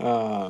Uh,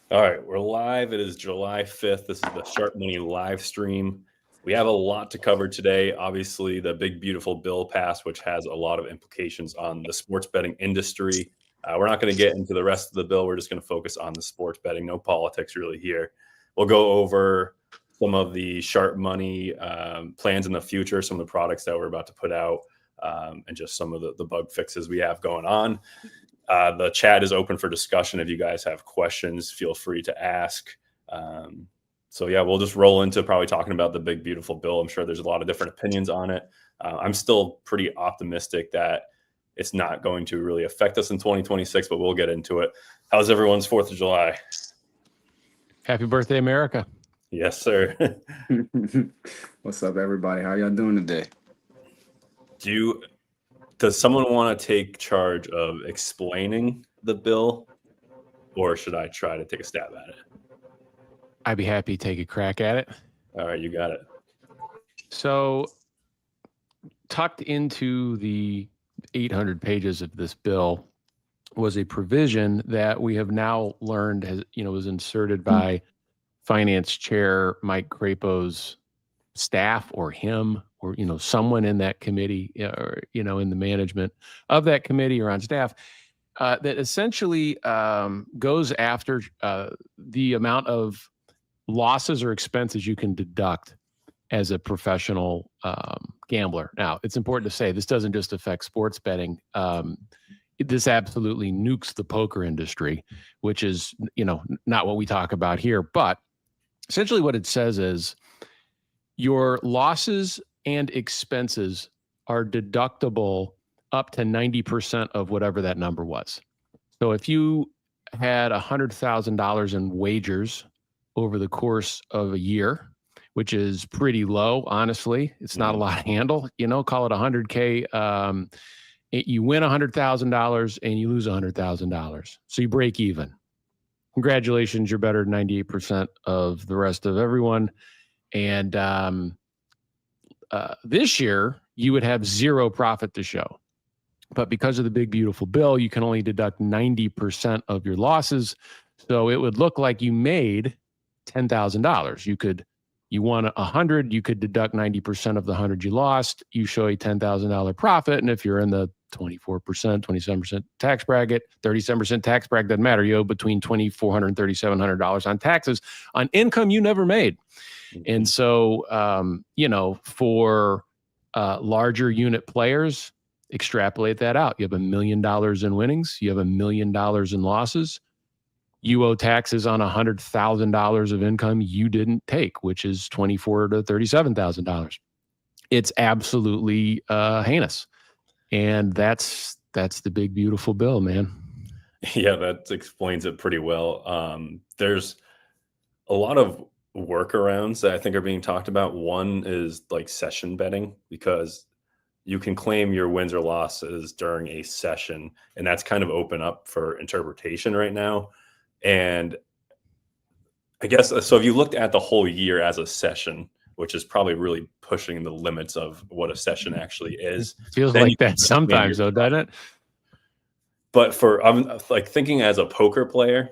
All right, we're live. It is July 5th. This is the SharpMoney live stream. We have a lot to cover today. Obviously, the big, beautiful bill passed, which has a lot of implications on the sports betting industry. We're not going to get into the rest of the bill. We're just going to focus on the sports betting. No politics really here. We'll go over some of the SharpMoney plans in the future, some of the products that we're about to put out, and just some of the bug fixes we have going on. The chat is open for discussion. If you guys have questions, feel free to ask. So yeah, we'll just roll into probably talking about the big, beautiful bill. I'm sure there's a lot of different opinions on it. I'm still pretty optimistic that it's not going to really affect us in 2026, but we'll get into it. How's everyone's 4th of July? Happy birthday, America. Yes, sir. what's up, everybody? How y'all doing today? Does someone want to take charge of explaining the bill, or should I try to take a stab at it? I'd be happy to take a crack at it. All right, you got it. So, tucked into the 800 pages of this bill was a provision that we have now learned was inserted by Finance Chair Mike Crapo's staff, or him, or someone in that committee, or in the management of that committee or on staff, that essentially goes after the amount of losses or expenses you can deduct as a professional gambler. Now, it's important to say this doesn't just affect sports betting. This absolutely nukes the poker industry, which is not what we talk about here. But essentially what it says is your losses and expenses are deductible up to 90% of whatever that number was. So if you had $100,000 in wagers over the course of a year, which is pretty low, honestly, it's not a lot to handle, call it 100K. You win $100,000 and you lose $100,000. So you break even. Congratulations, you're better than 98% of the rest of everyone. And this year, you would have zero profit to show. But because of the big, beautiful bill, you can only deduct 90% of your losses. So it would look like you made $10,000. You won 100, you could deduct 90% of the 100 you lost. You show a $10,000 profit. And if you're in the 24%, 27% tax bracket, 37% tax bracket, doesn't matter. You owe between $2,400 and $3,700 on taxes on income you never made. And so, for larger unit players, extrapolate that out. You have $1 million in winnings. You have $1 million in losses. You owe taxes on $100,000 of income you didn't take, which is $24,000 to $37,000. It's absolutely heinous. And that's the big, beautiful bill, man. Yeah, that explains it pretty well. There's a lot of workarounds that I think are being talked about. One is like session betting, because you can claim your wins or losses during a session, and that's kind of open up for interpretation right now. And I guess, so if you looked at the whole year as a session, which is probably really pushing the limits of what a session actually is. Feels like that sometimes though, doesn't it? But I'm like thinking as a poker player,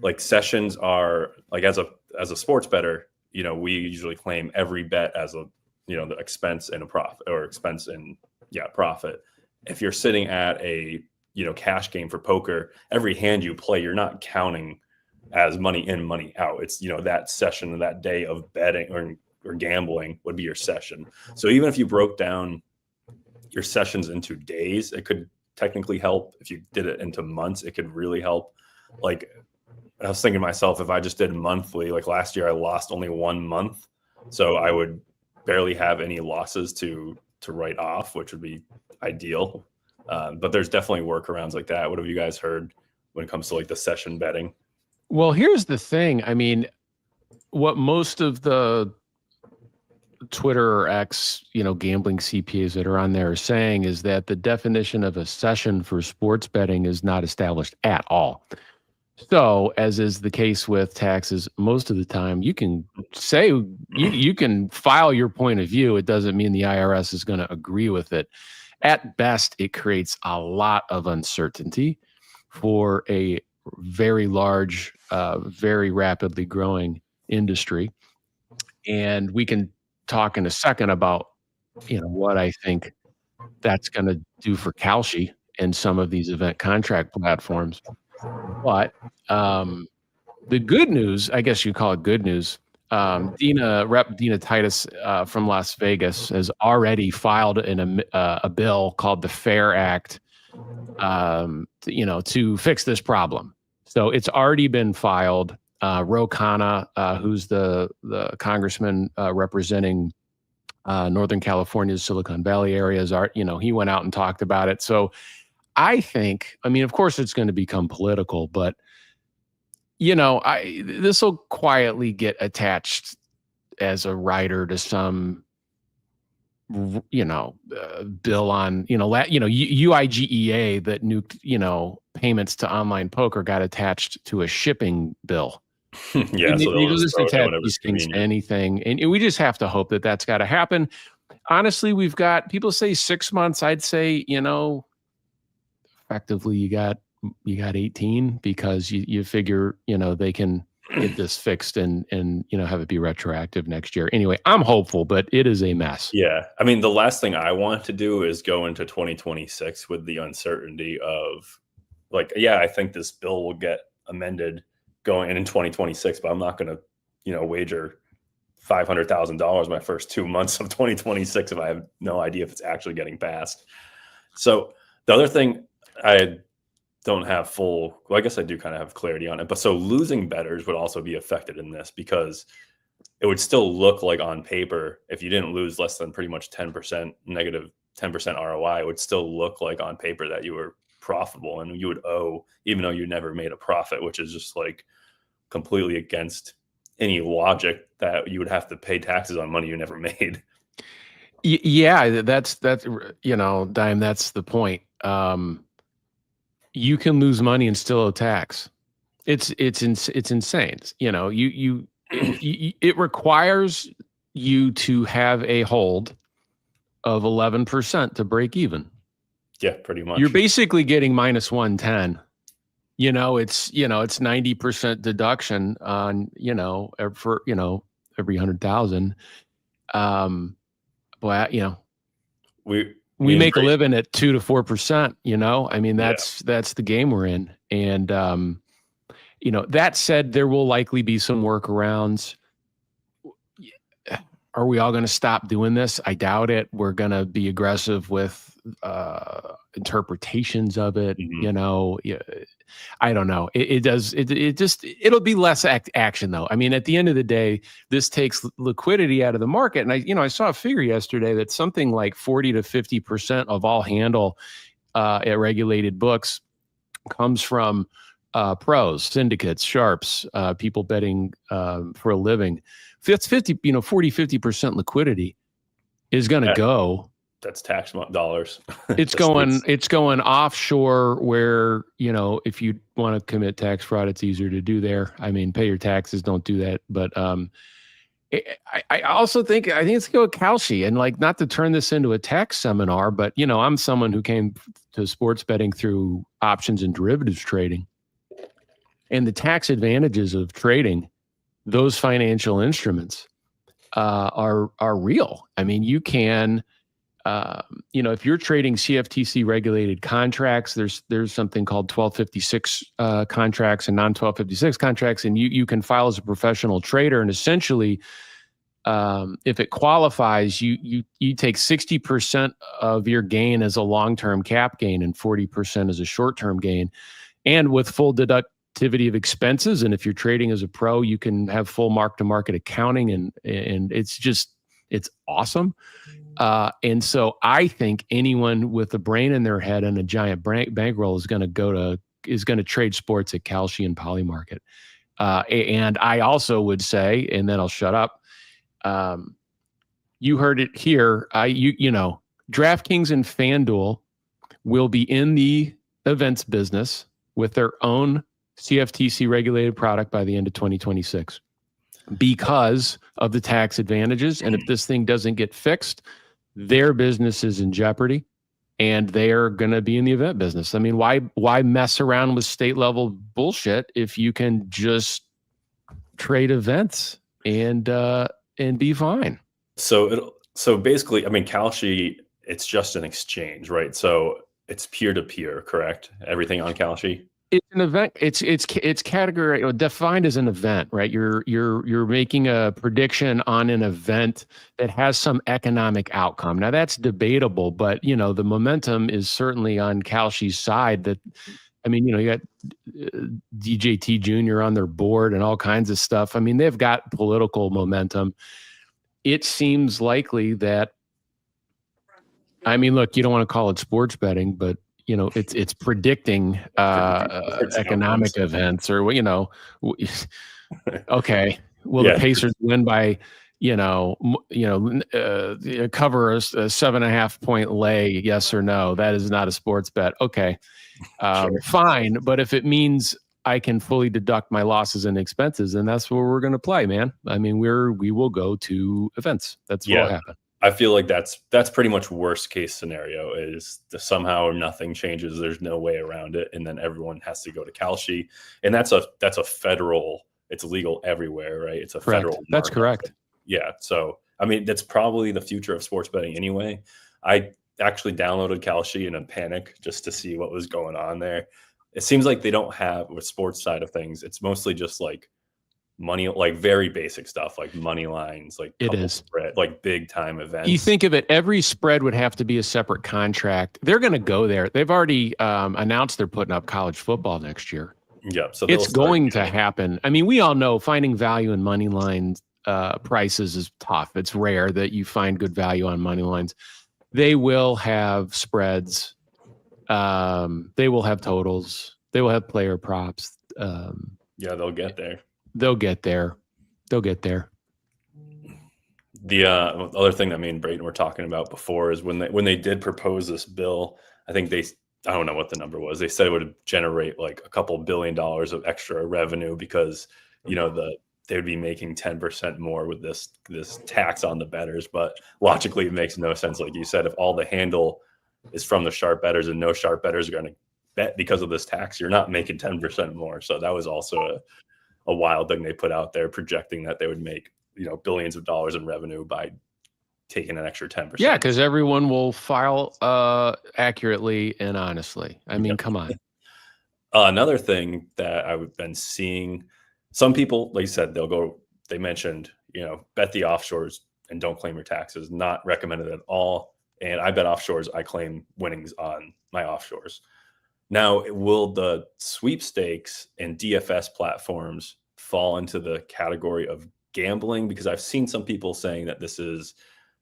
like sessions are like, as a sports bettor, we usually claim every bet as a, the expense and a profit, or expense and profit. If you're sitting at a, cash game for poker, every hand you play, you're not counting as money in, money out. It's, that session, that day of betting or gambling would be your session. So even if you broke down your sessions into days, it could technically help. If you did it into months, it could really help. Like, I was thinking to myself, if I just did monthly, like last year I lost only 1 month, so I would barely have any losses to write off, which would be ideal. But there's definitely workarounds like that. What have you guys heard when it comes to like the session betting? Well, here's the thing. I mean, what most of the Twitter or X, gambling CPAs that are on there are saying is that the definition of a session for sports betting is not established at all. So, as is the case with taxes, most of the time you can say you can file your point of view. It doesn't mean the IRS is going to agree with it. At best, it creates a lot of uncertainty for a very large, very rapidly growing industry. And we can talk in a second about, what I think that's going to do for Kalshi and some of these event contract platforms. But the good news, I guess you call it good news, Rep. Dina Titus from Las Vegas has already filed a bill called the FAIR Act, to fix this problem. So it's already been filed. Ro Khanna, who's the congressman representing Northern California's Silicon Valley areas, he went out and talked about it. So I think, of course it's going to become political, but this will quietly get attached as a rider to some, bill on, UIGEA that nuked, payments to online poker got attached to a shipping bill. Yeah, so they'll just attach these things to anything, and we just have to hope that that's got to happen. Honestly, we've got, people say 6 months. I'd say, effectively you got 18, because you figure, they can get this fixed and have it be retroactive next year. Anyway, I'm hopeful, but it is a mess. Yeah. The last thing I want to do is go into 2026 with the uncertainty of I think this bill will get amended going in 2026, but I'm not going to, wager $500,000 my first 2 months of 2026 if I have no idea if it's actually getting passed. So the other thing I don't have I guess I do kind of have clarity on it, but so losing bettors would also be affected in this, because it would still look like on paper, if you didn't lose less than pretty much 10%, negative 10% ROI, it would still look like on paper that you were profitable and you would owe, even though you never made a profit, which is just like completely against any logic that you would have to pay taxes on money you never made. Yeah, that's Dime, that's the point. You can lose money and still owe tax. It's insane. It requires you to have a hold of 11% to break even. Yeah, pretty much. You're basically getting minus 110. It's 90% deduction on, for, every 100,000. We make a living at 2 to 4%, that's the game we're in. And, that said, there will likely be some workarounds. Are we all going to stop doing this? I doubt it. We're going to be aggressive with interpretations of it. I don't know. It'll be less action though. At the end of the day, this takes liquidity out of the market. And I saw a figure yesterday that something like 40 to 50% of all handle at regulated books comes from pros, syndicates, sharps, people betting for a living. That's 50% liquidity is going to go. That's tax dollars. It's going offshore where, if you want to commit tax fraud, it's easier to do there. Pay your taxes, don't do that. But I also think it's go with Kalshi, and not to turn this into a tax seminar, but I'm someone who came to sports betting through options and derivatives trading, and the tax advantages of trading those financial instruments are real. I mean, you can, if you're trading CFTC regulated contracts, there's something called 1256 contracts and non 1256 contracts, and you can file as a professional trader, and essentially, if it qualifies, you take 60% of your gain as a long-term cap gain and 40% as a short-term gain, and with full deductivity of expenses. And if you're trading as a pro, you can have full mark-to-market accounting, and it's awesome. And so I think anyone with a brain in their head and a giant bankroll is going to trade sports at Kalshi and Polymarket. And I also would say, and then I'll shut up. You heard it here. DraftKings and FanDuel will be in the events business with their own CFTC regulated product by the end of 2026 because of the tax advantages. And if this thing doesn't get fixed, their business is in jeopardy, and they're going to be in the event business. I mean, why mess around with state level bullshit if you can just trade events and be fine? So basically, I mean, Kalshi, it's just an exchange, right? So it's peer to peer, correct? Everything on Kalshi. It's an event. It's category defined as an event, right? You're making a prediction on an event that has some economic outcome. Now that's debatable, but the momentum is certainly on Kalshi's side. That, I mean, you got DJT Jr. on their board and all kinds of stuff. I mean, they've got political momentum. It seems likely that, I mean, look, you don't want to call it sports betting, but it's predicting economic events, or okay. Will the Pacers win by cover a 7.5 point lay? Yes or no? That is not a sports bet. Okay, sure. Fine. But if it means I can fully deduct my losses and expenses, then that's where we're going to play, man. I mean, we will go to events. That's what will happen. I feel like that's pretty much worst case scenario is somehow nothing changes. There's no way around it. And then everyone has to go to Kalshi. And that's a federal, it's legal everywhere, right? It's a federal market. That's correct. Yeah. So, I mean, that's probably the future of sports betting anyway. I actually downloaded Kalshi in a panic just to see what was going on there. It seems like they don't have, with sports side of things, it's mostly just like money, like very basic stuff, like money lines, like it is spread, like big time events. You think of it, every spread would have to be a separate contract. They're going to go there. They've already announced they're putting up college football next year. Yeah, so it's going to happen. I mean, we all know finding value in money lines prices is tough. It's rare that you find good value on money lines. They will have spreads. They will have totals. They will have player props. Yeah, they'll get there. They'll get there. The other thing that me and Brayton were talking about before is when they did propose this bill, I think I don't know what the number was. They said it would generate like a couple $1 billion of extra revenue because, they would be making 10% more with this tax on the bettors. But logically, it makes no sense. Like you said, if all the handle is from the sharp bettors and no sharp bettors are going to bet because of this tax, you're not making 10% more. So that was also a wild thing they put out there, projecting that they would make, billions of dollars in revenue by taking an extra 10%. Yeah, because everyone will file accurately and honestly. I mean, come on. Another thing that I've been seeing, some people, like you said, they mentioned, bet the offshores and don't claim your taxes. Not recommended at all. And I bet offshores, I claim winnings on my offshores. Now, will the sweepstakes and DFS platforms fall into the category of gambling? Because I've seen some people saying that this is,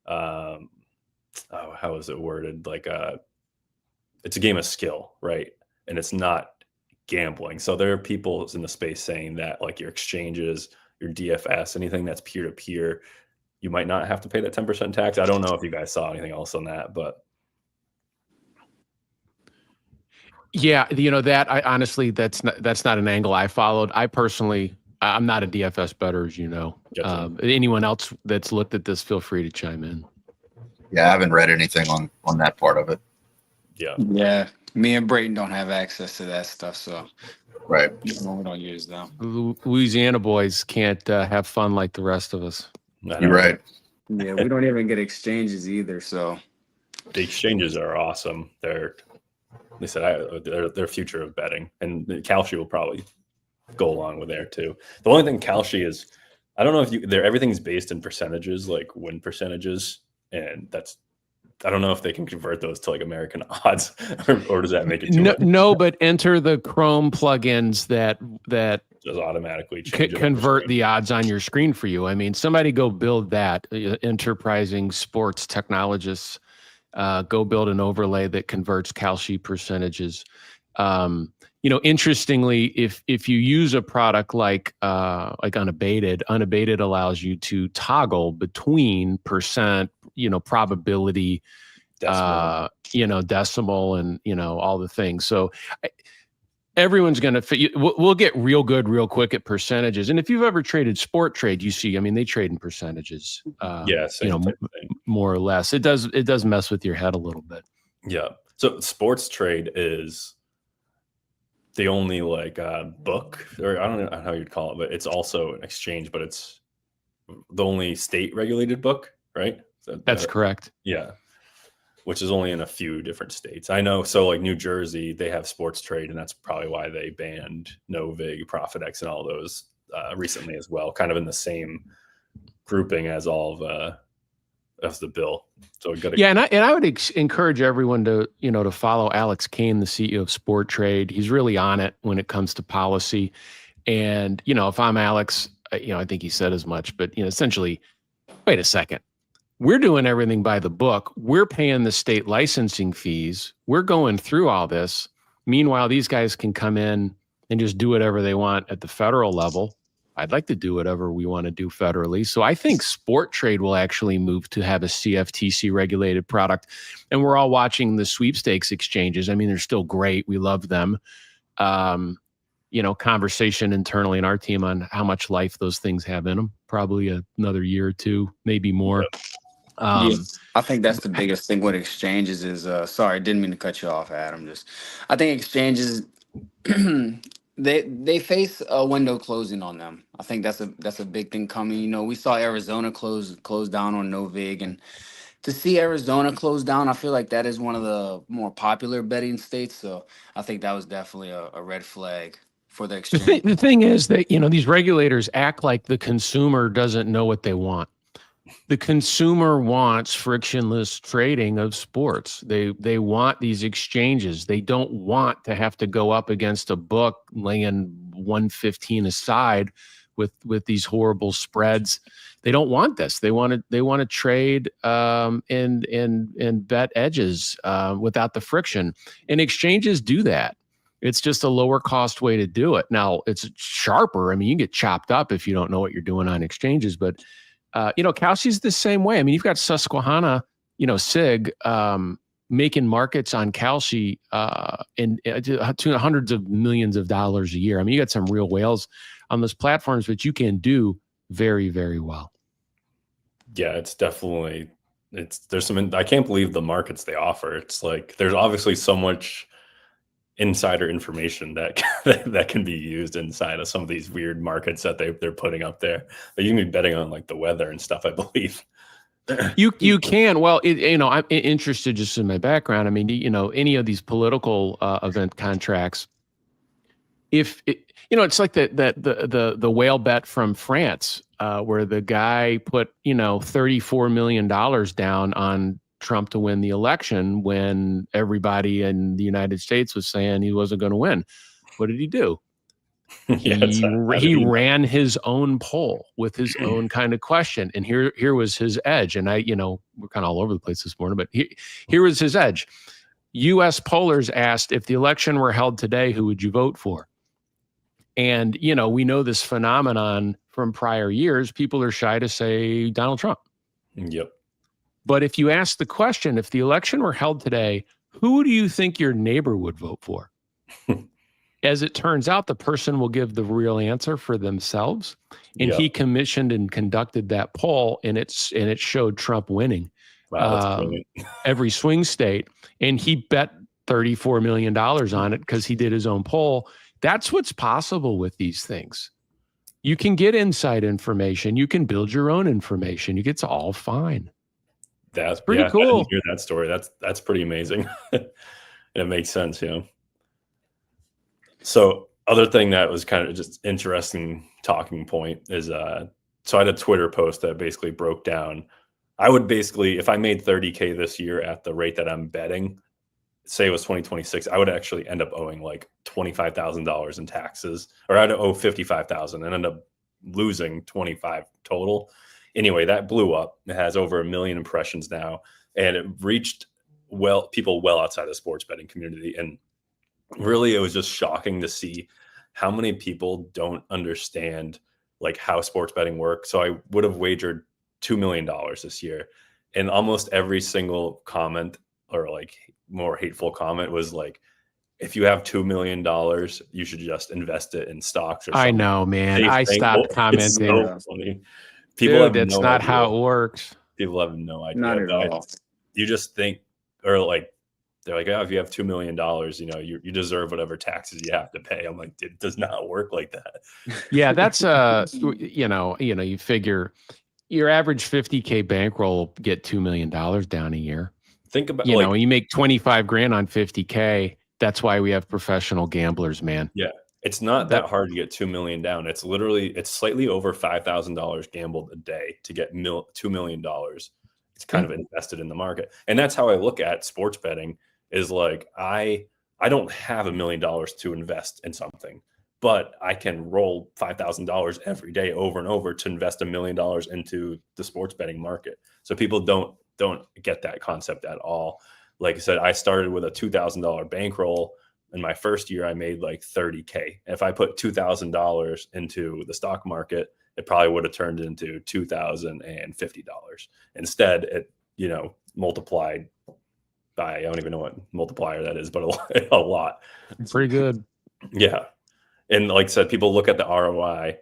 how is it worded? Like it's a game of skill, right? And it's not gambling. So there are people in the space saying that like your exchanges, your DFS, anything that's peer-to-peer, you might not have to pay that 10% tax. I don't know if you guys saw anything else on that, but. Yeah, that I honestly, that's not an angle I followed. I personally, I'm not a DFS bettor, as you know. Anyone else that's looked at this, feel free to chime in. Yeah, I haven't read anything on that part of it. Yeah. Yeah, me and Brayton don't have access to that stuff, so Right. No, we don't use them. Louisiana boys can't have fun like the rest of us. You're right. Yeah, we don't even get exchanges either. So The exchanges are awesome. They're future of betting, and Kalshi will probably go along with there too. The only thing Kalshi is, I don't know if everything's based in percentages, like win percentages, and I don't know if they can convert those to like American odds, or does that make it too much? No, but enter the Chrome plugins that Just automatically change convert the odds on your screen for you. I mean, somebody go build that. Enterprising sports technologists, go build an overlay that converts Kalshi percentages. Interestingly, if you use a product like unabated allows you to toggle between percent, probability, decimal, and all the things. So everyone's going to we'll get real good real quick at percentages. And if you've ever traded Sport Trade, you see, I mean, they trade in percentages. More or less. It does mess with your head a little bit. Yeah. So Sports Trade is the only book, or I don't know how you'd call it, but it's also an exchange, but it's the only state regulated book, right? That's correct. Yeah. Which is only in a few different states. I know. So like New Jersey, they have Sports Trade, and that's probably why they banned Novig, ProfitX, and all those recently as well, kind of in the same grouping as all of the bill. So and I would encourage everyone to follow Alex Kane, the CEO of Sport Trade. He's really on it when it comes to policy. And if I'm Alex, I think he said as much, but essentially, wait a second. We're doing everything by the book. We're paying the state licensing fees. We're going through all this. Meanwhile, these guys can come in and just do whatever they want at the federal level. I'd like to do whatever we want to do federally. So I think Sport Trade will actually move to have a CFTC regulated product. And we're all watching the sweepstakes exchanges. I mean, they're still great. We love them. Conversation internally in our team on how much life those things have in them. Probably another year or two, maybe more. I think that's the biggest thing with exchanges is, sorry, didn't mean to cut you off, Adam. I think exchanges, they face a window closing on them. I think that's a big thing coming. We saw Arizona close down on Novig, and to see Arizona close down, I feel like that is one of the more popular betting states. So I think that was definitely a red flag for the exchange. The thing is that these regulators act like the consumer doesn't know what they want. The consumer wants frictionless trading of sports. They want these exchanges. They don't want to have to go up against a book laying 115 aside with these horrible spreads. They don't want this. They want to trade and bet edges without the friction. And exchanges do that. It's just a lower cost way to do it. Now it's sharper. I mean, you can get chopped up if you don't know what you're doing on exchanges, but Kalshi's the same way. I mean, you've got Susquehanna, SIG, making markets on Kalshi to hundreds of millions of dollars a year. I mean, you got some real whales on those platforms, but you can do very, very well. Yeah, it's definitely, I can't believe the markets they offer. It's like, there's obviously so much insider information that can be used inside of some of these weird markets that they're putting up there. But you can be betting on like the weather and stuff, I believe. You can. Well, I'm interested just in my background. I mean, any of these political event contracts, it's like the whale bet from France, where the guy put $34 million down on Trump to win the election when everybody in the United States was saying he wasn't going to win. What did he do? He ran his own poll with his own kind of question, and here was his edge. And we're kind of all over the place this morning, but here was his edge. U.S. pollers asked, if the election were held today, who would you vote for? And we know this phenomenon from prior years. People are shy to say Donald Trump. Yep. But if you ask the question, if the election were held today, who do you think your neighbor would vote for? As it turns out, the person will give the real answer for themselves. And he commissioned and conducted that poll, and it showed Trump winning every swing state. And he bet $34 million on it because he did his own poll. That's what's possible with these things. You can get inside information. You can build your own information. It's all fine. That's pretty cool. I didn't hear that story. That's pretty amazing. It makes sense, So other thing that was kind of just interesting talking point is so I had a Twitter post that basically broke down. I would basically, if I made 30K this year at the rate that I'm betting, say it was 2026, I would actually end up owing like $25,000 in taxes, or I'd owe 55,000 and end up losing 25 total. Anyway, that blew up. It has over 1 million impressions now, and it reached people well outside the sports betting community. And really, it was just shocking to see how many people don't understand like how sports betting works. So I would have wagered $2 million this year, and almost every single comment or like more hateful comment was like, if you have $2 million, you should just invest it in stocks or something. I know, man. I stopped commenting. So funny. People that's not how it works. People have no idea. Not at all. You just think, or like, they're like, oh, if you have $2 million, you deserve whatever taxes you have to pay. I'm like, it does not work like that. Yeah, that's you figure your average 50K bankroll will get $2 million down a year. Think about you make 25 grand on 50K. That's why we have professional gamblers, man. Yeah. It's not that hard to get 2 million down. It's slightly over $5,000 gambled a day to get $2 million. It's kind of invested in the market. And that's how I look at sports betting is like, I don't have $1 million to invest in something, but I can roll $5,000 every day over and over to invest $1 million into the sports betting market. So people don't get that concept at all. Like I said, I started with a $2,000 bankroll. In my first year, I made like 30K. If I put $2,000 into the stock market, it probably would have turned into $2,050. Instead, it, multiplied by, I don't even know what multiplier that is, but a lot. Pretty good. Yeah. And like I said, people look at the ROI.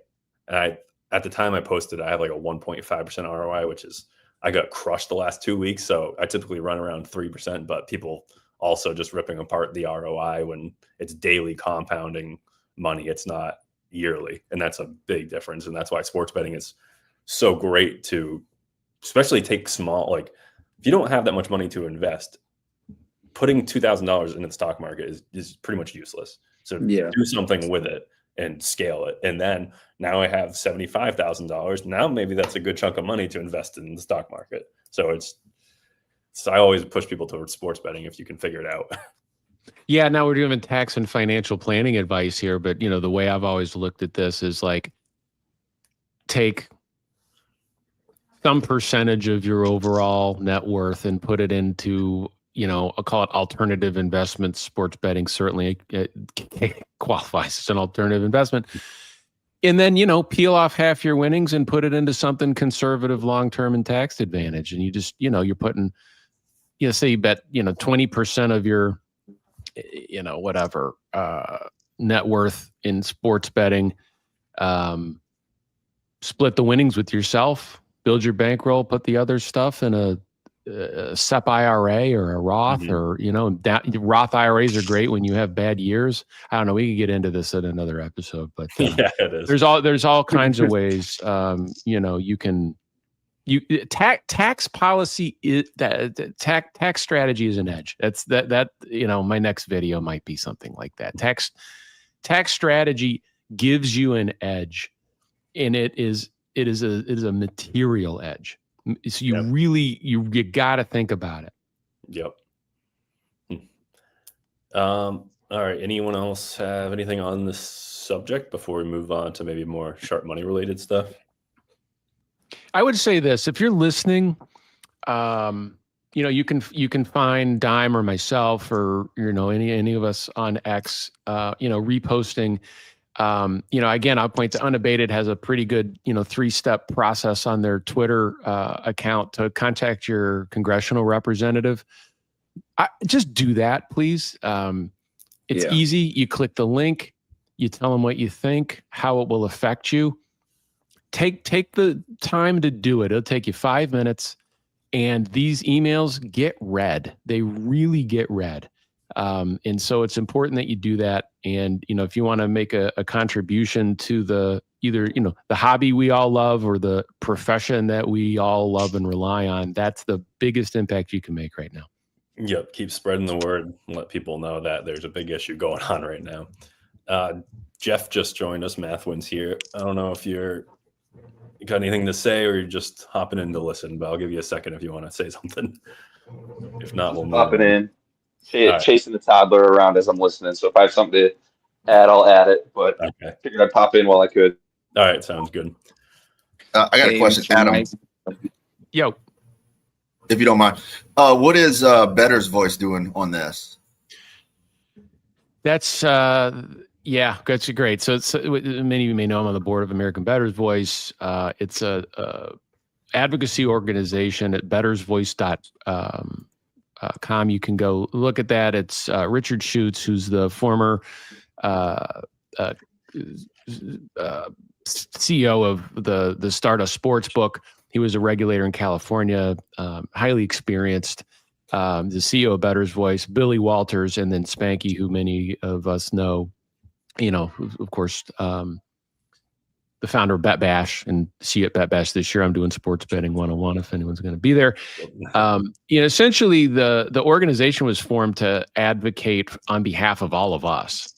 And at the time I posted, I have like a 1.5% ROI, which is, I got crushed the last 2 weeks. So I typically run around 3%, but people also just ripping apart the ROI when it's daily compounding money. It's not yearly. And that's a big difference. And that's why sports betting is so great to especially take small, like if you don't have that much money to invest, putting $2,000 into the stock market is pretty much useless. So do something with it and scale it. And then now I have $75,000. Now maybe that's a good chunk of money to invest in the stock market. So I always push people towards sports betting if you can figure it out. Yeah, now we're doing tax and financial planning advice here, but the way I've always looked at this is like take some percentage of your overall net worth and put it into, I'll call it alternative investments. Sports betting certainly qualifies as an alternative investment. And then, peel off half your winnings and put it into something conservative, long-term and tax advantage. And you just, you're putting, say you bet, 20% of your, whatever, net worth in sports betting, split the winnings with yourself, build your bankroll, put the other stuff in a SEP IRA or a Roth, or, Roth IRAs are great when you have bad years. I don't know. We could get into this in another episode, but yeah, it is. There's all kinds of ways, you can, tax policy is that tax strategy is an edge. That's that my next video might be something like that. Tax strategy gives you an edge, and it is a material edge. So you really you got to think about it. Yep. All right. Anyone else have anything on this subject before we move on to maybe more sharp money related stuff? I would say this: if you're listening, you can find Dime or myself or any of us on X, reposting. Again, I'll point to Unabated has a pretty good 3-step process on their Twitter account to contact your congressional representative. Just do that, please. It's easy. You click the link, you tell them what you think, how it will affect you. Take the time to do it. It'll take you 5 minutes, and these emails get read. They really get read. And so it's important that you do that. And, if you want to make a contribution to either the hobby we all love or the profession that we all love and rely on, that's the biggest impact you can make right now. Yep. Keep spreading the word and let people know that there's a big issue going on right now. Jeff just joined us. Mathwin's here. I don't know if you got anything to say or you're just hopping in to listen, but I'll give you a second if you want to say something. If not, we'll move Hopping on. in, right. chasing the toddler around as I'm listening. So if I have something to add, I'll add it. But Okay. figured I'd pop in while I could. All right. Sounds good. I got a question, Mr. Adam, Mike. Yo, if you don't mind. What is Better's Voice doing on this? that's that's great. So it's many of you may know I'm on the board of American Betters Voice. It's a advocacy organization at bettersvoice.com. You can go look at that. It's Richard Schutz, who's the former CEO of the Stardust Sportsbook. He was a regulator in California, highly experienced. The CEO of Better's Voice, Billy Walters, and then Spanky, who many of us know, of course, the founder of Bet Bash, and see you at Bet Bash this year. I'm doing sports betting 101 if anyone's going to be there. Essentially, the organization was formed to advocate on behalf of all of us.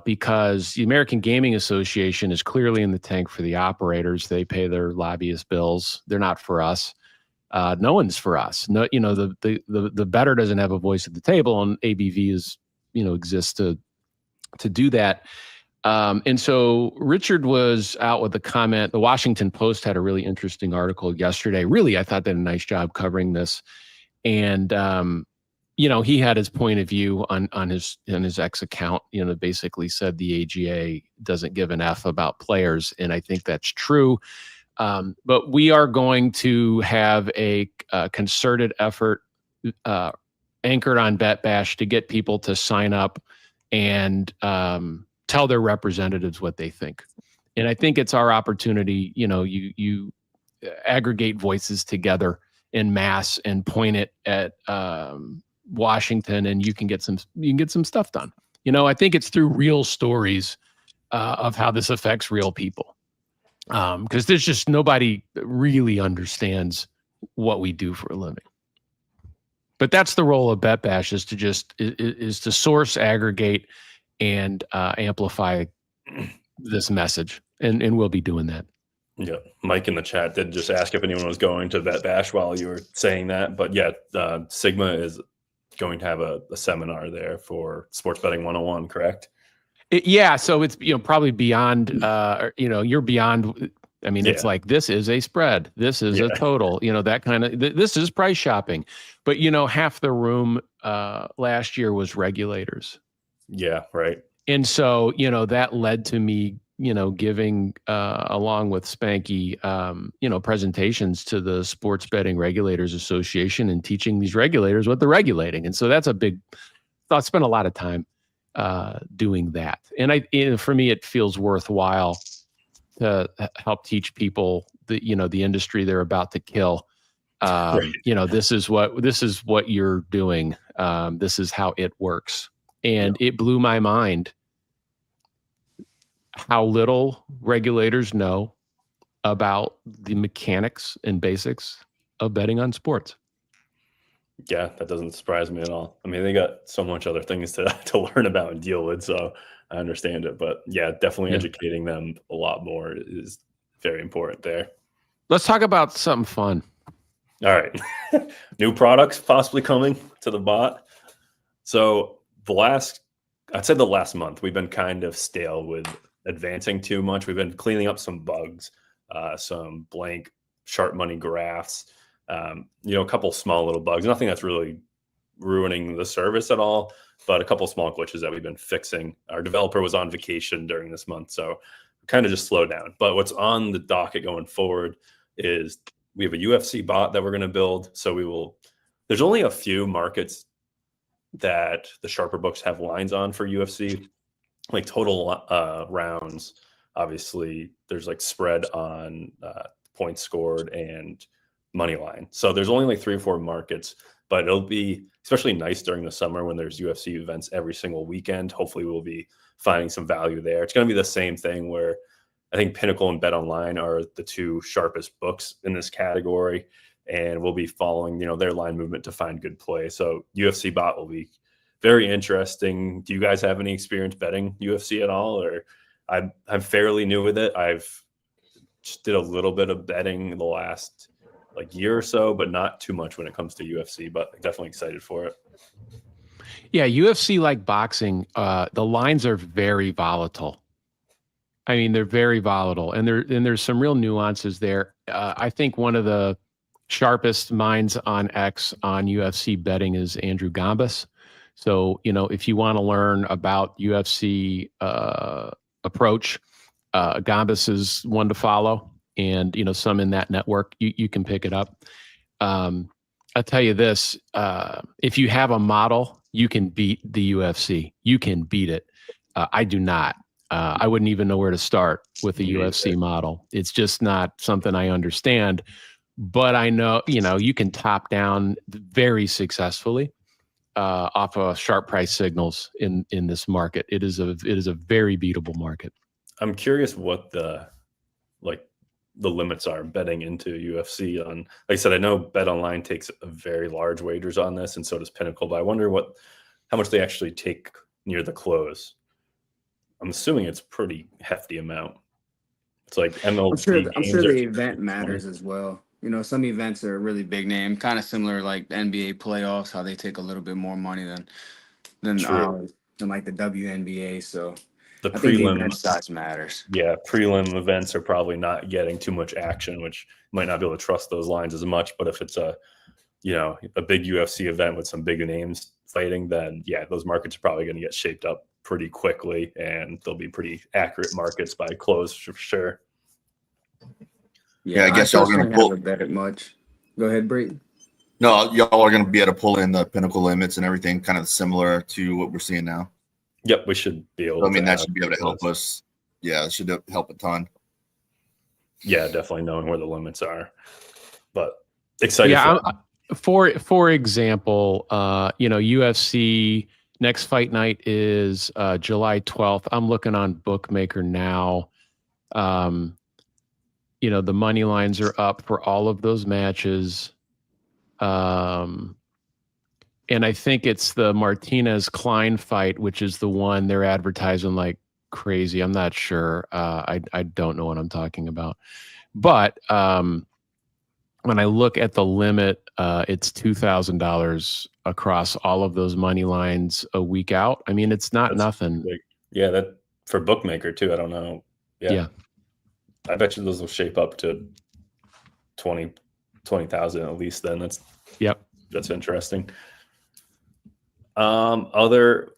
Because the American Gaming Association is clearly in the tank for the operators. They pay their lobbyist bills. They're not for us. No one's for us. No, the bettor doesn't have a voice at the table, and ABV exists to do that. And so Richard was out with a comment. The Washington Post had a really interesting article yesterday. Really, I thought they did a nice job covering this. And he had his point of view on his X account, basically said the AGA doesn't give an F about players. And I think that's true. But we are going to have a concerted effort anchored on Bet Bash to get people to sign up and tell their representatives what they think. And I think it's our opportunity, you aggregate voices together in mass and point it at Washington, and you can get some stuff done. I think it's through real stories of how this affects real people. Because there's just nobody really understands what we do for a living. But that's the role of Bet Bash, is to source, aggregate, and amplify this message. And we'll be doing that. Yeah, Mike in the chat did just ask if anyone was going to Bet Bash while you were saying that. But yeah, Sigma is going to have a seminar there for Sports Betting 101, correct? So it's probably beyond. You're beyond. I mean, it's like, this is a spread. This is a total. That kind of. This is price shopping. But half the room last year was regulators. Yeah, right. And so that led to me giving along with Spanky presentations to the Sports Betting Regulators Association and teaching these regulators what they're regulating. And so that's a big. I spent a lot of time doing that. And for me, it feels worthwhile to help teach people the industry they're about to kill. Right. This is what you're doing. This is how it works. And it blew my mind how little regulators know about the mechanics and basics of betting on sports. Yeah, that doesn't surprise me at all. I mean, they got so much other things to learn about and deal with, so I understand it. But yeah, definitely educating them a lot more is very important there. Let's talk about something fun. All right. New products possibly coming to the bot. So the last month, we've been kind of stale with advancing too much. We've been cleaning up some bugs, some blank SharpMoney graphs, a couple small little bugs, nothing that's really ruining the service at all, but a couple small glitches that we've been fixing. Our developer was on vacation during this month, so kind of just slowed down. But what's on the docket going forward is we have a UFC bot that we're going to build. So there's only a few markets that the Sharper books have lines on for UFC, like total rounds. Obviously, there's like spread on points scored and money line. So there's only like 3 or 4 markets but it'll be especially nice during the summer when there's UFC events every single weekend. Hopefully we'll be finding some value there. It's going to be the same thing where I think Pinnacle and Bet Online are the two sharpest books in this category, and we'll be following, their line movement to find good play. So UFC bot will be very interesting. Do you guys have any experience betting UFC at all? Or I'm fairly new with it. I've just did a little bit of betting in the last year or so, but not too much when it comes to UFC, but definitely excited for it. Yeah, UFC, like boxing, the lines are very volatile. I mean, they're very volatile, and there's some real nuances there. I think one of the sharpest minds on X on UFC betting is Andrew Gambas. So, if you want to learn about UFC approach, Gambas is one to follow, and some in that network, you can pick it up. I'll tell you this: if you have a model, you can beat the UFC. You can beat it. I do not. I wouldn't even know where to start with the UFC model. It's just not something I understand. But I know, you can top down very successfully off of sharp price signals in this market. It is a very beatable market. I'm curious what the limits are betting into UFC on. Like I said, I know Bet Online takes very large wagers on this, and so does Pinnacle. But I wonder how much they actually take near the close. I'm assuming it's a pretty hefty amount. It's like MLB. I'm sure the event matters as well. Some events are really big name, kind of similar like the NBA playoffs, how they take a little bit more money than like the WNBA. So the I think the prelim event size matters. Yeah, prelim events are probably not getting too much action, which might not be able to trust those lines as much. But if it's a big UFC event with some big names fighting, then yeah, those markets are probably going to get shaped up pretty quickly, and they'll be pretty accurate markets by close for sure. Yeah, I guess y'all are going to pull. Bet it much. Go ahead, Brayton. No, y'all are going to be able to pull in the Pinnacle limits and everything, kind of similar to what we're seeing now. Yep, we should be able. That should be able to help us. Yeah, it should help a ton. Yeah, definitely knowing where the limits are, but excited. Yeah, for example, UFC next fight night is July 12th. I'm looking on Bookmaker now. The money lines are up for all of those matches. And I think it's the Martinez-Klein fight, which is the one they're advertising like crazy. I'm not sure. I don't know what I'm talking about. But when I look at the limit, it's $2,000 across all of those money lines a week out. I mean, it's not nothing. Yeah, that for Bookmaker too. I don't know. Yeah. I bet you those will shape up to 20,000 at least. Then that's interesting. Other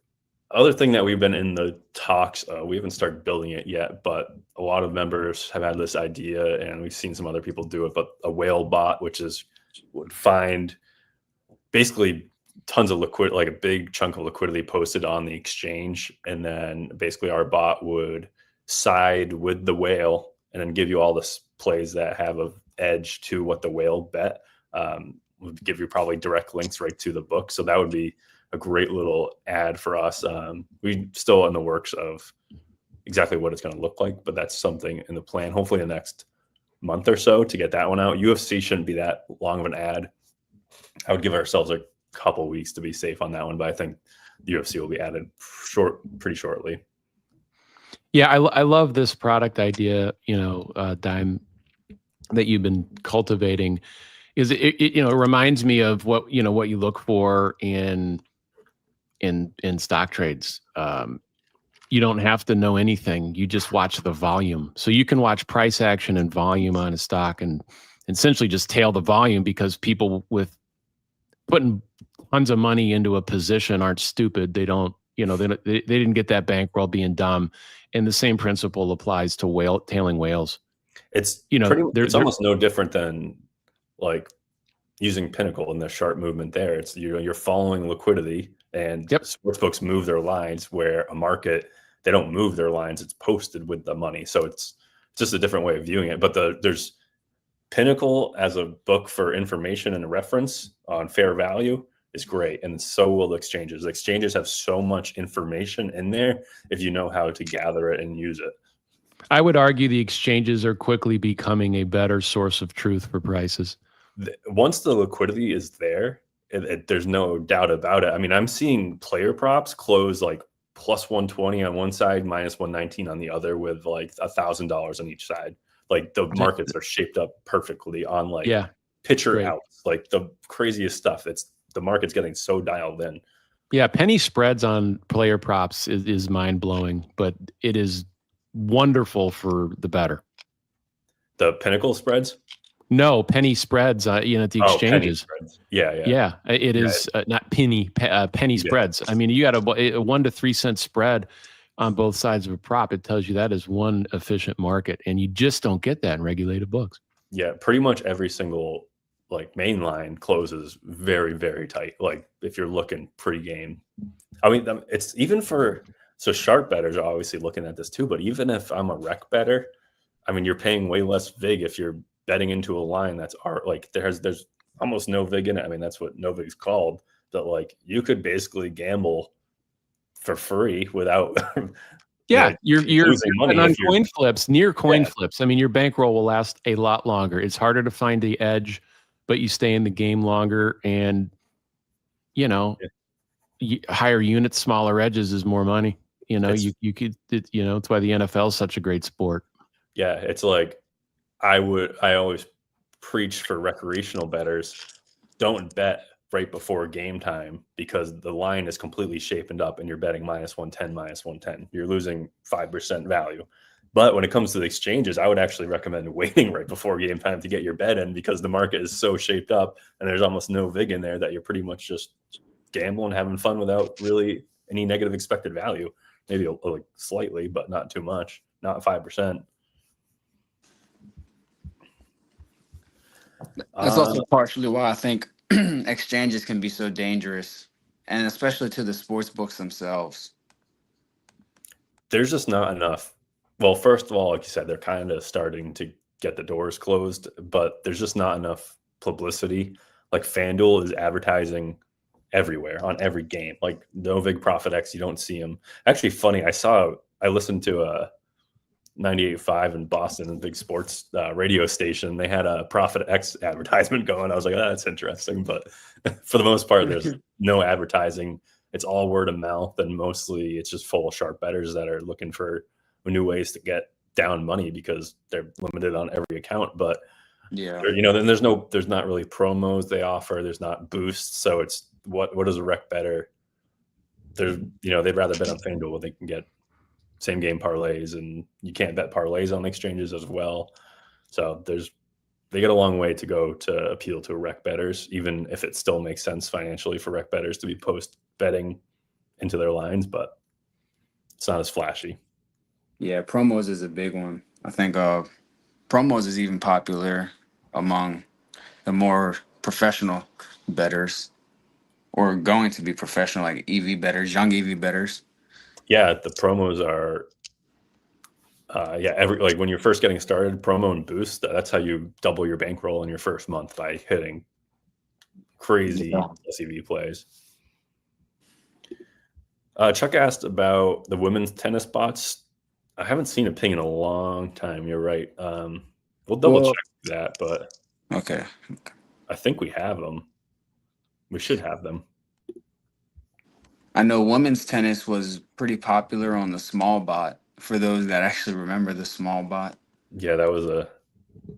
thing that we've been in the talks, we haven't started building it yet, but a lot of members have had this idea, and we've seen some other people do it. But a whale bot, which would find basically tons of liquid, like a big chunk of liquidity posted on the exchange, and then basically our bot would side with the whale and then give you all the plays that have an edge to what the whale bet. Would give you probably direct links right to the book. So that would be a great little ad for us. We still in the works of exactly what it's going to look like, but that's something in the plan, hopefully the next month or so to get that one out. UFC shouldn't be that long of an ad. I would give ourselves a couple weeks to be safe on that one, but I think the UFC will be added pretty shortly. Yeah, I love this product idea, Dime, that you've been cultivating. Is it reminds me of what you look for in stock trades. You don't have to know anything. You just watch the volume. So you can watch price action and volume on a stock and essentially just tail the volume, because people with putting tons of money into a position aren't stupid. They don't, they didn't get that bankroll being dumb. And the same principle applies to tailing whales. It's it's almost no different than like using Pinnacle in the sharp movement there. It's you're following liquidity, and sportsbooks move their lines, where a market, they don't move their lines. It's posted with the money. So it's just a different way of viewing it. But there's Pinnacle as a book for information and reference on fair value is great, and so will the exchanges. The exchanges have so much information in there if you know how to gather it and use it. I would argue the exchanges are quickly becoming a better source of truth for prices. Once the liquidity is there, there's no doubt about it. I mean, I'm seeing player props close like plus 120 on one side, minus 119 on the other, with like $1,000 on each side. Like the markets are shaped up perfectly on like pitcher outs, like the craziest stuff. The market's getting so dialed in. Yeah, penny spreads on player props is mind blowing, but it is wonderful for the better. The Pinnacle spreads? No, penny spreads. At the exchanges. Yeah. It is not penny spreads. I mean, you got a 1 to 3 cent spread on both sides of a prop. It tells you that is one efficient market, and you just don't get that in regulated books. Yeah, pretty much every single like main line closes very, very tight. Like if you're looking pre-game, I mean, it's even so sharp bettors are obviously looking at this too. But even if I'm a rec better, I mean, you're paying way less vig if you're betting into a line that's like there's almost no vig in it. I mean, that's what no vig's called. That like you could basically gamble for free without you're money on coin flips, near coin flips. I mean, your bankroll will last a lot longer. It's harder to find the edge, but you stay in the game longer, and higher units, smaller edges is more money. You could it's why the NFL is such a great sport. Yeah, it's like I always preach for recreational bettors, don't bet right before game time because the line is completely shaped up and you're betting minus 110. You're losing 5% value. But when it comes to the exchanges, I would actually recommend waiting right before game time to get your bet in, because the market is so shaped up and there's almost no vig in there that you're pretty much just gambling, having fun without really any negative expected value. Maybe like slightly, but not too much, not 5%. That's also partially why I think exchanges can be so dangerous, and especially to the sports books themselves. There's just not enough. Well, first of all, like you said, they're kind of starting to get the doors closed, but there's just not enough publicity. Like FanDuel is advertising everywhere on every game. Like no Vig Profit X, you don't see them. Actually, funny, I listened to a 98.5 in Boston, a big sports radio station. They had a Profit X advertisement going. I was like, oh, that's interesting. But for the most part, there's no advertising. It's all word of mouth, and mostly it's just full of sharp bettors that are looking for new ways to get down money because they're limited on every account. But then there's not really promos they offer. There's not boosts. So it's what is a rec better? There's they'd rather bet on FanDuel where they can get same game parlays, and you can't bet parlays on exchanges as well. So they get a long way to go to appeal to rec bettors, even if it still makes sense financially for rec bettors to be post betting into their lines, but it's not as flashy. Yeah, promos is a big one. I think promos is even popular among the more professional bettors, or going to be professional, like EV bettors, young EV bettors. Yeah, the promos are, like when you're first getting started, promo and boost, that's how you double your bankroll in your first month, by hitting crazy SEV plays. Chuck asked about the women's tennis bots. I haven't seen a ping in a long time. You're right. We'll double check that, but okay. I think we have them. We should have them. I know women's tennis was pretty popular on the small bot, for those that actually remember the small bot. Yeah, that was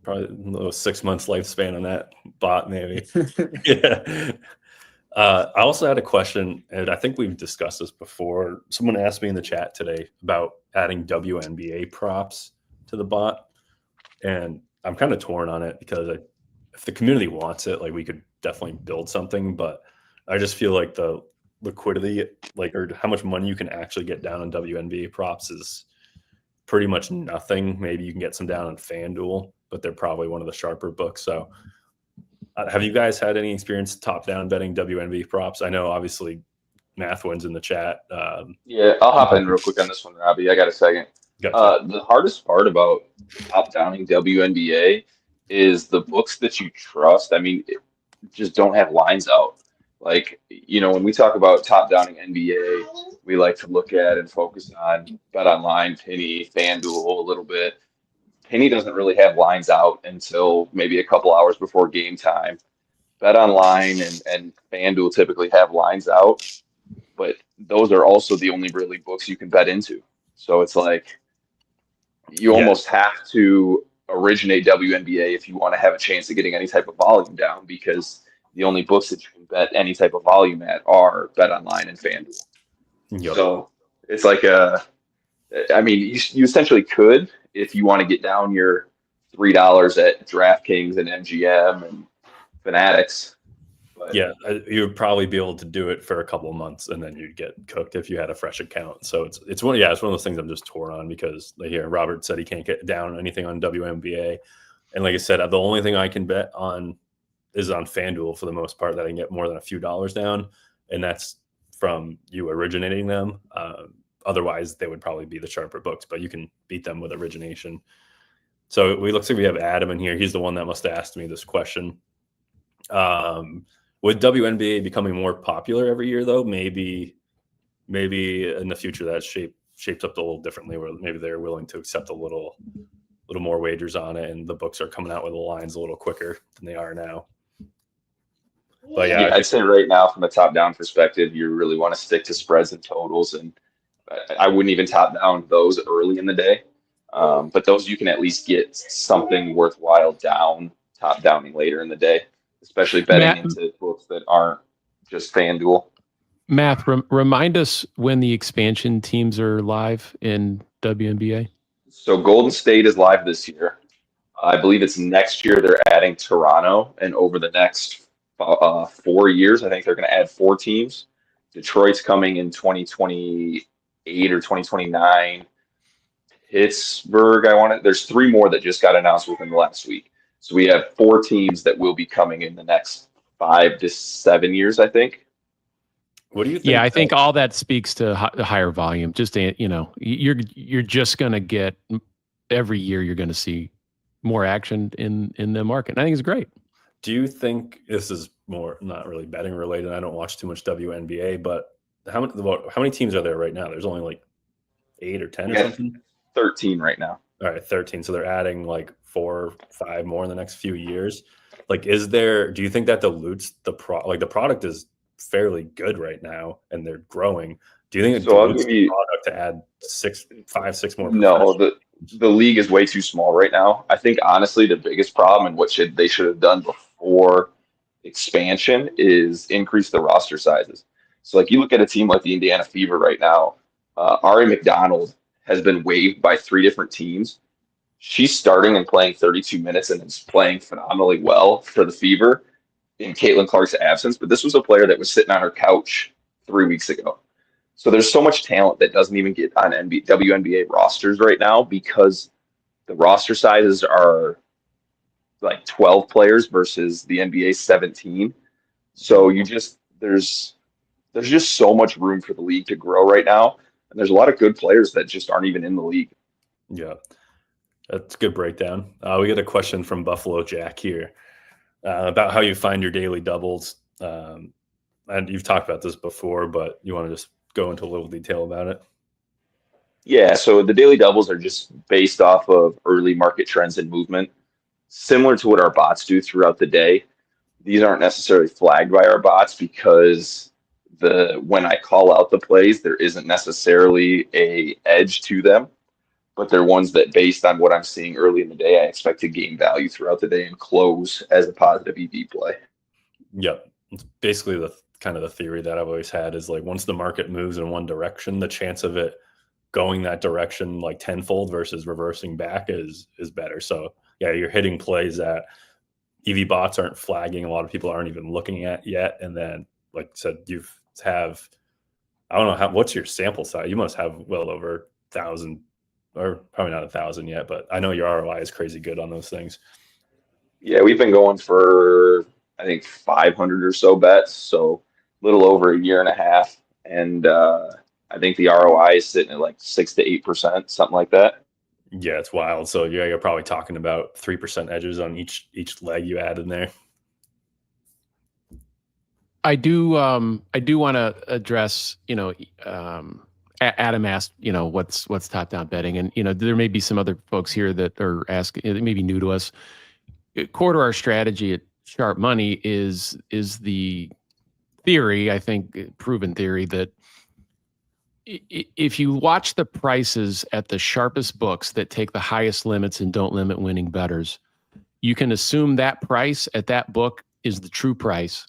probably a little 6 months lifespan on that bot, maybe. Yeah. I also had a question, and I think we've discussed this before. Someone asked me in the chat today about adding WNBA props to the bot, and I'm kind of torn on it because if the community wants it, like we could definitely build something, but I just feel like the liquidity, or how much money you can actually get down on WNBA props is pretty much nothing. Maybe you can get some down on FanDuel, but they're probably one of the sharper books. So have you guys had any experience top-down betting WNBA props? I know, obviously, Mathwin's in the chat. Yeah, I'll hop in real quick on this one, Robbie. I got a second. Gotcha. The hardest part about top-downing WNBA is the books that you trust. I mean, just don't have lines out. Like, when we talk about top downing NBA, we like to look at and focus on Bet Online, Penny, FanDuel a little bit. Penny doesn't really have lines out until maybe a couple hours before game time. Bet Online and FanDuel typically have lines out, but those are also the only really books you can bet into. So it's like you Yeah. almost have to originate WNBA if you want to have a chance of getting any type of volume down, because the only books that you can bet any type of volume at are Bet Online and FanDuel. Yep. So it's like I mean, you essentially could, if you want to get down your $3 at DraftKings and MGM and Fanatics. But Yeah, you would probably be able to do it for a couple of months, and then you'd get cooked if you had a fresh account. So it's one of those things I'm just torn on, because here Robert said he can't get down anything on WNBA, and like I said, the only thing I can bet on is on FanDuel for the most part, that I can get more than a few dollars down, and that's from you originating them. Otherwise, they would probably be the sharper books, but you can beat them with origination. So it looks like we have Adam in here. He's the one that must have asked me this question. With WNBA becoming more popular every year, though, maybe in the future that shapes up a little differently, where maybe they're willing to accept a little more wagers on it, and the books are coming out with the lines a little quicker than they are now. But yeah, I'd say right now, from a top-down perspective, you really want to stick to spreads and totals, and I wouldn't even top down those early in the day. But those you can at least get something worthwhile top downing later in the day, especially betting into books that aren't just FanDuel. Math, remind us when the expansion teams are live in WNBA. So Golden State is live this year. I believe it's next year they're adding Toronto, and over the next 4 years, I think they're going to add 4 teams. Detroit's coming in 2028 or 2029. Pittsburgh, there's 3 more that just got announced within the last week. So we have 4 teams that will be coming in the next 5 to 7 years, I think. What do you think? Yeah, I think all that speaks to higher volume. Just, you're just going to get, every year you're going to see more action in the market. And I think it's great. Do you think this is more not really betting related? I don't watch too much WNBA, but how many teams are there right now? There's only like 8 or 10 or something. 13 right now. All right, 13. So they're adding like 4 or 5 more in the next few years. Like, do you think that dilutes the product is fairly good right now and they're growing? Do you think it dilutes the product to add 5, 6 more? No, the league is way too small right now. I think honestly the biggest problem, and what they should have done before expansion, is increase the roster sizes. So like you look at a team like the Indiana Fever right now, Ari McDonald has been waived by 3 different teams. She's starting and playing 32 minutes and is playing phenomenally well for the Fever in Caitlin Clark's absence. But this was a player that was sitting on her couch 3 weeks ago. So there's so much talent that doesn't even get on WNBA rosters right now, because the roster sizes are like 12 players versus the NBA 17. So there's just so much room for the league to grow right now. And there's a lot of good players that just aren't even in the league. Yeah, that's a good breakdown. We get a question from Buffalo Jack here about how you find your daily doubles. And you've talked about this before, but you want to just go into a little detail about it? Yeah, so the daily doubles are just based off of early market trends and movement, similar to what our bots do throughout the day. These aren't necessarily flagged by our bots, because when I call out the plays, there isn't necessarily a edge to them, but they're ones that, based on what I'm seeing early in the day, I expect to gain value throughout the day and close as a positive EV play. Yep. It's basically the kind of the theory that I've always had, is like, once the market moves in one direction, the chance of it going that direction like tenfold versus reversing back is better. So yeah, you're hitting plays that EV bots aren't flagging, a lot of people aren't even looking at yet. And then, like I said, I don't know what's your sample size? You must have well over 1,000, or probably not 1,000 yet, but I know your ROI is crazy good on those things. Yeah, we've been going for, I think, 500 or so bets, so a little over a year and a half. And I think the ROI is sitting at like 6 to 8%, something like that. Yeah, it's wild. So yeah, you're probably talking about 3% edges on each leg you add in there. I do want to address, Adam asked, what's top down betting, and there may be some other folks here that are asking, it may be new to us. Core to our strategy at Sharp Money is the theory, I think proven theory, that if you watch the prices at the sharpest books that take the highest limits and don't limit winning bettors, you can assume that price at that book is the true price.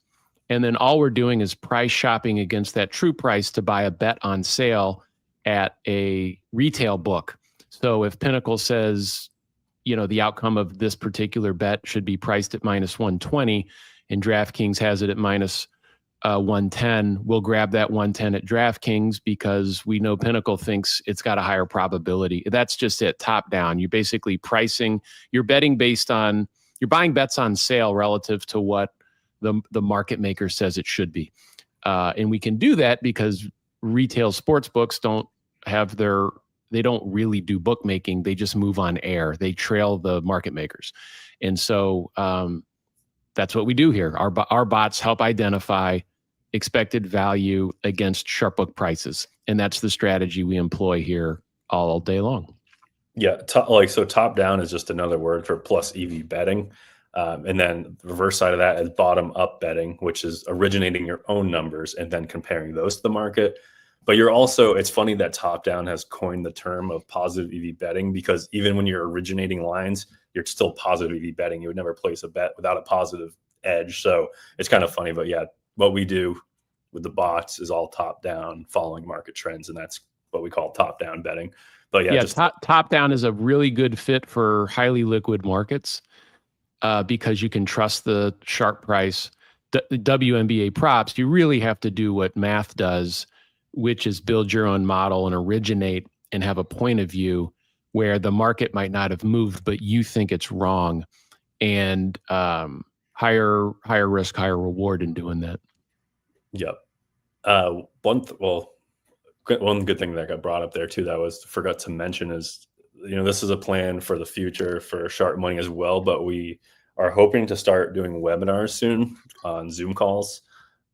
And then all we're doing is price shopping against that true price to buy a bet on sale at a retail book. So if Pinnacle says, the outcome of this particular bet should be priced at minus 120 and DraftKings has it at minus 110, we'll grab that 110 at DraftKings because we know Pinnacle thinks it's got a higher probability. That's just it, top down. You're basically pricing, you're betting based on, you're buying bets on sale relative to what the market maker says it should be. And we can do that because retail sports books don't really do bookmaking. They just move on air. They trail the market makers. And so that's what we do here. Our bots help identify expected value against sharp book prices. And that's the strategy we employ here all day long. Yeah. So top down is just another word for plus EV betting. And then the reverse side of that is bottom up betting, which is originating your own numbers and then comparing those to the market. But it's funny that top down has coined the term of positive EV betting, because even when you're originating lines, you're still positive EV betting. You would never place a bet without a positive edge. So it's kind of funny, but yeah, what we do with the bots is all top down, following market trends. And that's what we call top down betting. But yeah, top down is a really good fit for highly liquid markets. Because you can trust the sharp price. WNBA props, you really have to do what math does, which is build your own model and originate and have a point of view where the market might not have moved, but you think it's wrong, and higher risk, higher reward in doing that. Yep. One good thing that got brought up there too that I forgot to mention is, this is a plan for the future for Sharp Money as well, but we are hoping to start doing webinars soon on Zoom calls.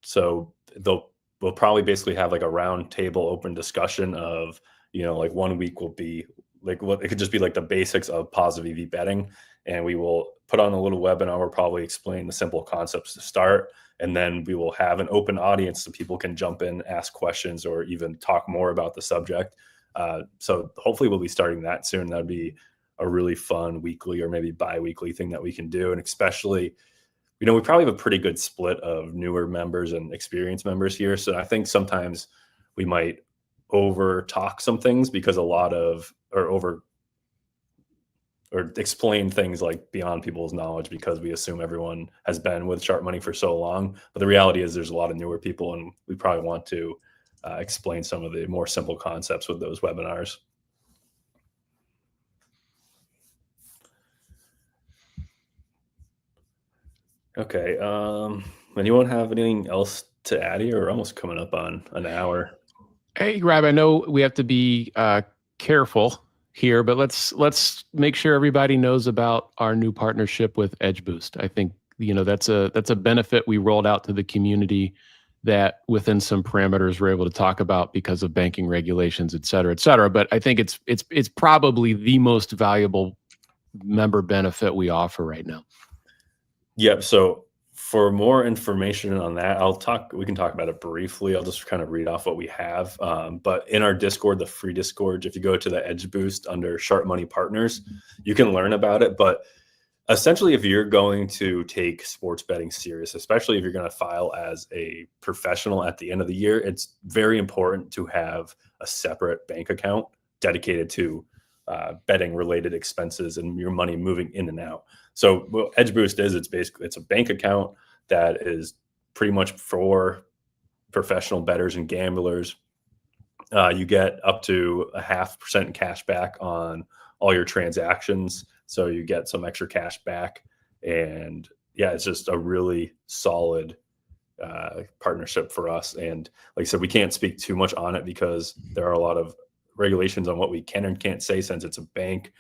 So we'll probably basically have like a round table open discussion of, like 1 week will be like, it could just be like the basics of positive EV betting. And we will put on a little webinar. We'll probably explain the simple concepts to start. And then we will have an open audience so people can jump in, ask questions, or even talk more about the subject. So hopefully we'll be starting that soon. That'd be a really fun weekly or maybe bi-weekly thing that we can do. And especially, we probably have a pretty good split of newer members and experienced members here. So I think sometimes we might over talk some things because or explain things like beyond people's knowledge because we assume everyone has been with Sharp Money for so long. But the reality is there's a lot of newer people, and we probably want to explain some of the more simple concepts with those webinars. Okay. Anyone have anything else to add here? We're almost coming up on an hour. Hey, Rob, I know we have to be careful here, but let's make sure everybody knows about our new partnership with Edge Boost. I think that's a benefit we rolled out to the community that within some parameters we're able to talk about because of banking regulations, et cetera, et cetera. But I think it's probably the most valuable member benefit we offer right now. Yep. So for more information on that, we can talk about it briefly. I'll just kind of read off what we have. But in our Discord, the free Discord, if you go to the Edge Boost under Sharp Money Partners, you can learn about it. But essentially, if you're going to take sports betting serious, especially if you're going to file as a professional at the end of the year, it's very important to have a separate bank account dedicated to betting related expenses and your money moving in and out. So what Edge Boost is, it's a bank account that is pretty much for professional bettors and gamblers. You get up to 0.5% cash back on all your transactions. So you get some extra cash back. And yeah, it's just a really solid partnership for us. And like I said, we can't speak too much on it because there are a lot of regulations on what we can and can't say since it's a bank.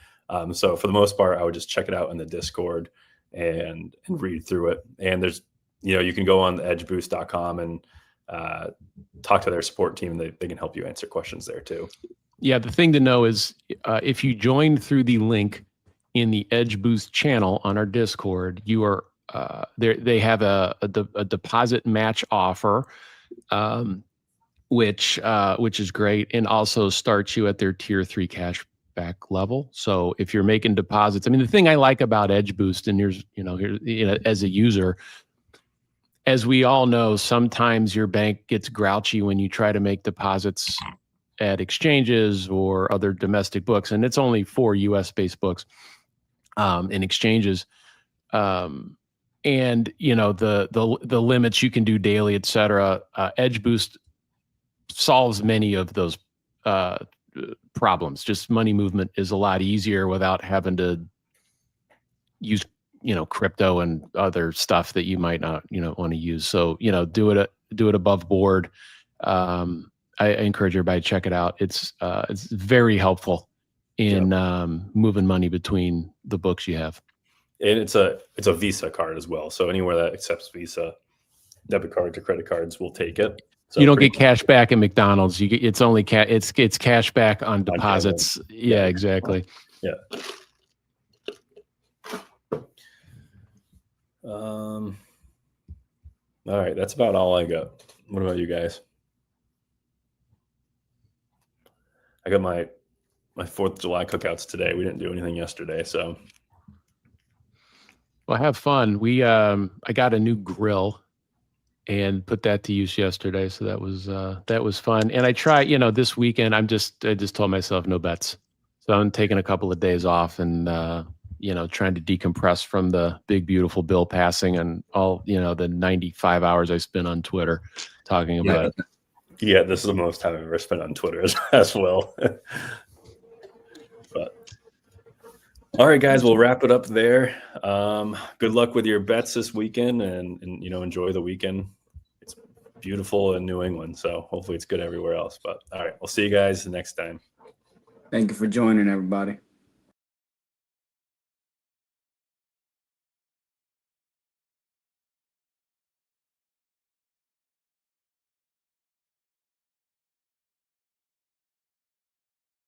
So for the most part, I would just check it out in the Discord and read through it. And there's, you can go on edgeboost.com and talk to their support team. They can help you answer questions there too. Yeah, the thing to know is if you join through the link in the Edge Boost channel on our Discord, you are they have a deposit match offer, which is great, and also starts you at their tier 3 cash back level. So if you're making deposits, I mean, the thing I like about Edge Boost, and here's as a user, as we all know, sometimes your bank gets grouchy when you try to make deposits at exchanges or other domestic books, and it's only 4 US-based books in exchanges, and the limits you can do daily, et cetera. Edge Boost solves many of those problems. Just money movement is a lot easier without having to use crypto and other stuff that you might not want to use. So do it above board. I encourage everybody to check it out. It's very helpful in moving money between the books you have. And it's a Visa card as well. So anywhere that accepts Visa, debit cards or credit cards, will take it. So you don't get cash back at McDonald's. You get it's cash back on deposits. Yeah, exactly. Yeah. All right, that's about all I got. What about you guys? I got my 4th of July cookouts today. We didn't do anything yesterday, so. Well, have fun. I got a new grill and put that to use yesterday, so that was fun. And I try, this weekend I just told myself no bets. So I'm taking a couple of days off and trying to decompress from the big beautiful bill passing and all, the 95 hours I spent on Twitter talking about it. Yeah, this is the most time I've ever spent on Twitter as well. But all right, guys, we'll wrap it up there. Good luck with your bets this weekend, and enjoy the weekend. It's beautiful in New England, so hopefully it's good everywhere else. But all right, we'll see you guys the next time. Thank you for joining, everybody.